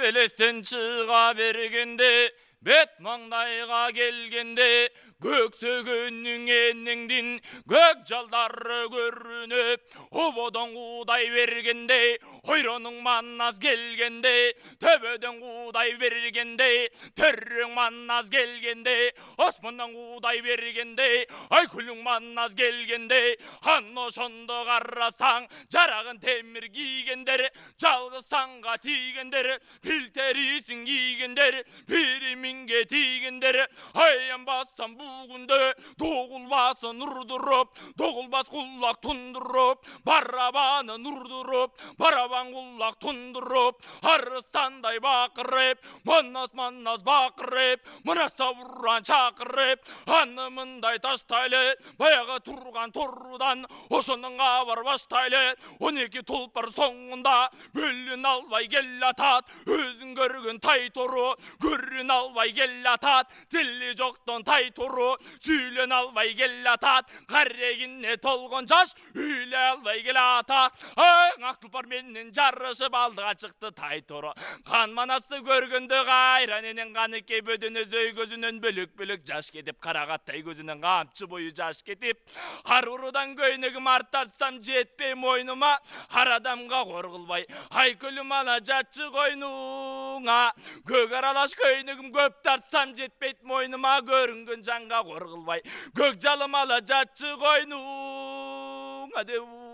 төбелестен чыга бергенде, бет маңдайга келгенде, көксөгөннүң энеңдин көк жалдары көрүнүп, ободон куудай бергенде, ойронуң маннас келгенде, төбөдөн куудай бергенде, төрүң маннас келгенде, осмондон куудай бергенде, айкүлүң маннас келгенде, аны ошондо карасаң, жарагын темир кийгендер, жалгыз санга тийгендер, пилтерисин кийгендер, бири миңге тийгендер, аянбастан бүгүндө тогулбасын урдуруп, тогулбас кулак тундуруп, барабанын урдуруп, барабан кулак тундуруп, арыстандай бакырып, маннас бакырып, мына сабуран чакырып, аны мындай таштайлы, баягы турган торудан ошондон кабар баштайлы. 12 тулпар соңунда бөлүн албай келатат, өзүң көргөн тай тору көрүн албай келатат, тили жоктон тай тору сүйлөн албай келатат, карегине толгон жаш үйлө албай келатат. Ак тулпар менен жарышып алдыга чыкты тай тору, кан манасты көргөндө кайран энен каныкей бөдөн өзөй көзүнөн бөлөк жаш кетип, карагаттай көзүнөн камчы бою жаш кетип, аруурудан көйнөгүм артартсам жетпей мойнума, ар адамга кор кылбай айкөлүм ала жатчы койнуңа, көк аралаш көйнөгүм көп тартсам жетпейт мойнума, көрүнгөн жанга кор кылбай көк жалым ала жатчы койнуңа деп